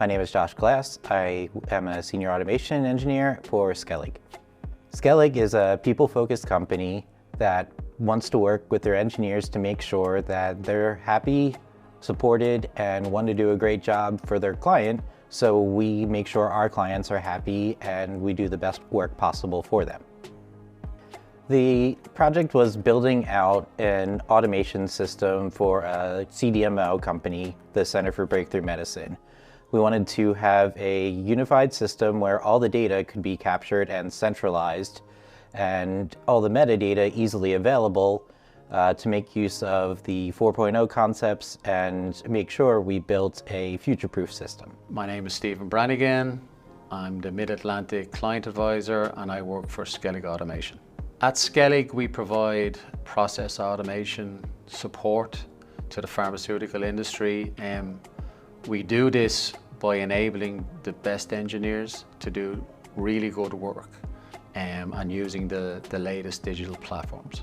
My name is Josh Glass. I am a senior automation engineer for Skellig. Skellig is a people-focused company that wants to work with their engineers to make sure that they're happy, supported, and want to do a great job for their client. So we make sure our clients are happy and we do the best work possible for them. The project was building out an automation system for a CDMO company, the Center for Breakthrough Medicine. We wanted to have a unified system where all the data could be captured and centralized and all the metadata easily available to make use of the 4.0 concepts and make sure we built a future-proof system. My name is Stephen Brannigan. I'm the Mid-Atlantic Client Advisor and I work for Skellig Automation. At Skellig, we provide process automation support to the pharmaceutical industry. We do this by enabling the best engineers to do really good work and using the latest digital platforms.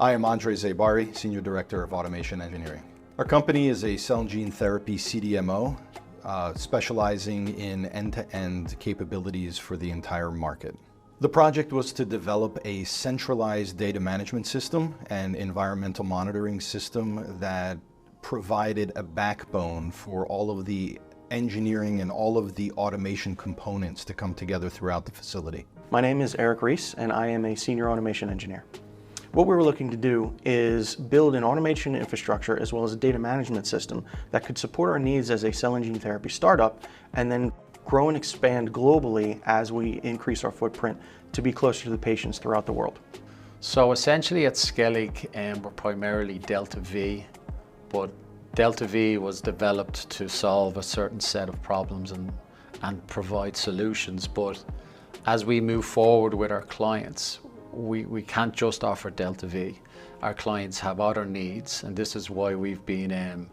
I am Andre Zabari, Senior Director of Automation Engineering. Our company is a cell and gene therapy CDMO, specializing in end-to-end capabilities for the entire market. The project was to develop a centralized data management system and environmental monitoring system that provided a backbone for all of the engineering and all of the automation components to come together throughout the facility. My name is Eric Reese and I am a senior automation engineer. What we were looking to do is build an automation infrastructure as well as a data management system that could support our needs as a cell and gene therapy startup and then grow and expand globally as we increase our footprint to be closer to the patients throughout the world. So essentially at Skellig, we're primarily Delta V, but Delta V was developed to solve a certain set of problems and provide solutions. But as we move forward with our clients, we can't just offer Delta V. Our clients have other needs, and this is why we've been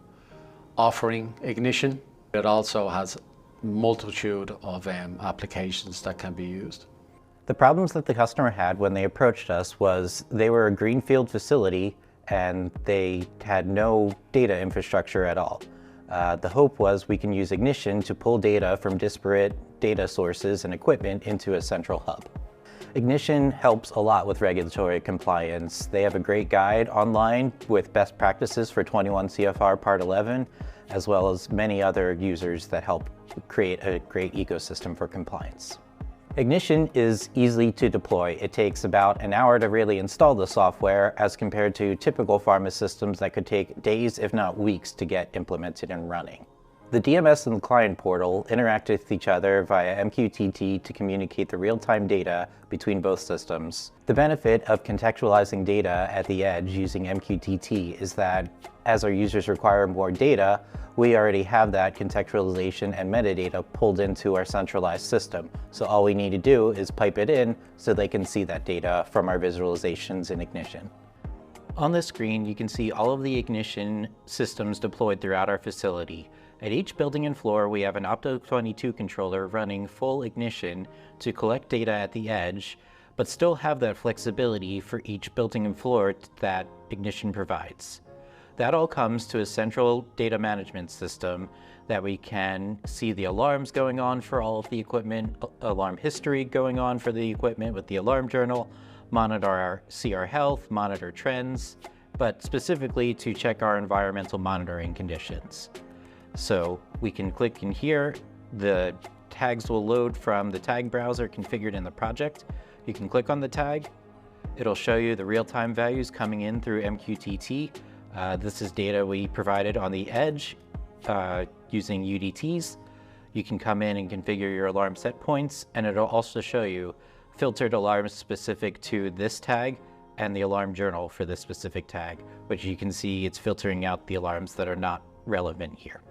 offering Ignition. It also has multitude of applications that can be used. The problems that the customer had when they approached us was they were a greenfield facility and they had no data infrastructure at all. The hope was we can use Ignition to pull data from disparate data sources and equipment into a central hub. Ignition helps a lot with regulatory compliance. They have a great guide online with best practices for 21 CFR Part 11, as well as many other users that help create a great ecosystem for compliance. Ignition is easy to deploy. It takes about an hour to really install the software as compared to typical pharma systems that could take days, if not weeks, to get implemented and running. The DMS and the client portal interact with each other via MQTT to communicate the real-time data between both systems. The benefit of contextualizing data at the edge using MQTT is that as our users require more data, we already have that contextualization and metadata pulled into our centralized system. So all we need to do is pipe it in so they can see that data from our visualizations in Ignition. On this screen, you can see all of the Ignition systems deployed throughout our facility. At each building and floor, we have an Opto22 controller running full Ignition to collect data at the edge, but still have that flexibility for each building and floor that Ignition provides. That all comes to a central data management system that we can see the alarms going on for all of the equipment, alarm history going on for the equipment with the alarm journal, see our health, monitor trends, but specifically to check our environmental monitoring conditions. So we can click in here, the tags will load from the tag browser configured in the project. You can click on the tag, it'll show you the real-time values coming in through MQTT. This is data we provided on the edge using UDTs. You can come in and configure your alarm set points, and it'll also show you filtered alarms specific to this tag and the alarm journal for this specific tag, which you can see it's filtering out the alarms that are not relevant here.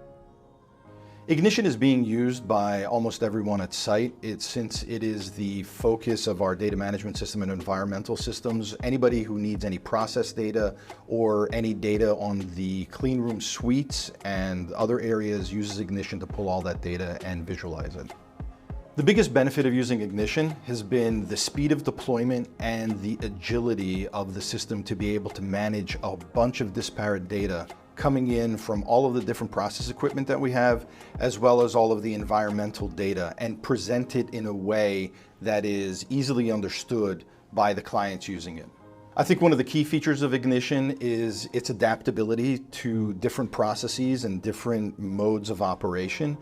Ignition is being used by almost everyone at site. Since it is the focus of our data management system and environmental systems, anybody who needs any process data or any data on the clean room suites and other areas uses Ignition to pull all that data and visualize it. The biggest benefit of using Ignition has been the speed of deployment and the agility of the system to be able to manage a bunch of disparate data coming in from all of the different process equipment that we have, as well as all of the environmental data, and present it in a way that is easily understood by the clients using it. I think one of the key features of Ignition is its adaptability to different processes and different modes of operation.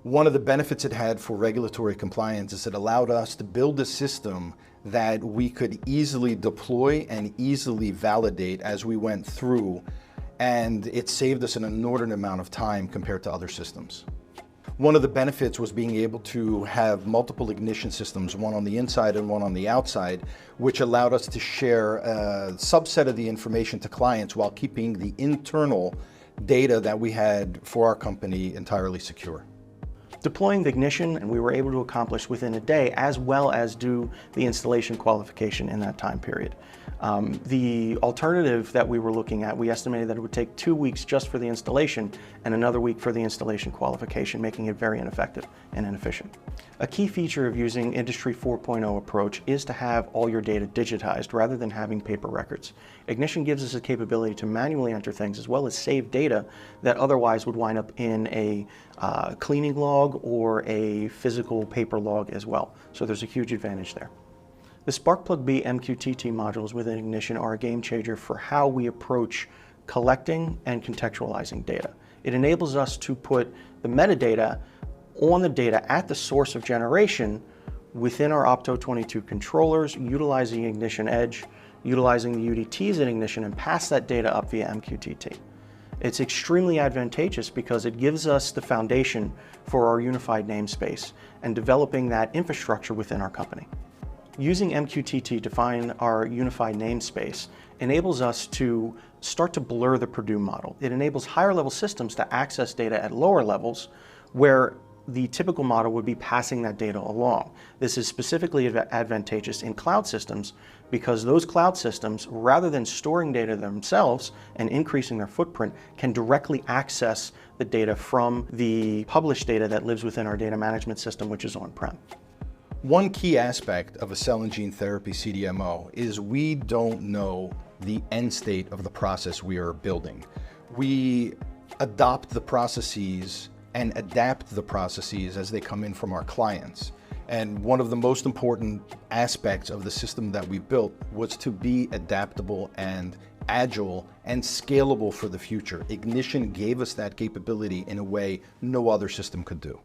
One of the benefits it had for regulatory compliance is it allowed us to build a system that we could easily deploy and easily validate as we went through, and it saved us an inordinate amount of time compared to other systems. One of the benefits was being able to have multiple ignition systems, one on the inside and one on the outside, which allowed us to share a subset of the information to clients while keeping the internal data that we had for our company entirely secure. Deploying the Ignition, and we were able to accomplish within a day, as well as do the installation qualification in that time period. The alternative that we were looking at, we estimated that it would take 2 weeks just for the installation and another week for the installation qualification, making it very ineffective and inefficient. A key feature of using Industry 4.0 approach is to have all your data digitized rather than having paper records. Ignition gives us the capability to manually enter things as well as save data that otherwise would wind up in a cleaning log or a physical paper log as well. So there's a huge advantage there. The Sparkplug-B MQTT modules within Ignition are a game changer for how we approach collecting and contextualizing data. It enables us to put the metadata on the data at the source of generation within our Opto22 controllers, utilizing Ignition Edge, utilizing the UDTs in Ignition, and pass that data up via MQTT. It's extremely advantageous because it gives us the foundation for our unified namespace and developing that infrastructure within our company. Using MQTT to define our unified namespace enables us to start to blur the Purdue model. It enables higher level systems to access data at lower levels where the typical model would be passing that data along. This is specifically advantageous in cloud systems because those cloud systems, rather than storing data themselves and increasing their footprint, can directly access the data from the published data that lives within our data management system, which is on-prem. One key aspect of a cell and gene therapy CDMO is we don't know the end state of the process we are building. We adopt the processes and adapt the processes as they come in from our clients. And one of the most important aspects of the system that we built was to be adaptable and agile and scalable for the future. Ignition gave us that capability in a way no other system could do.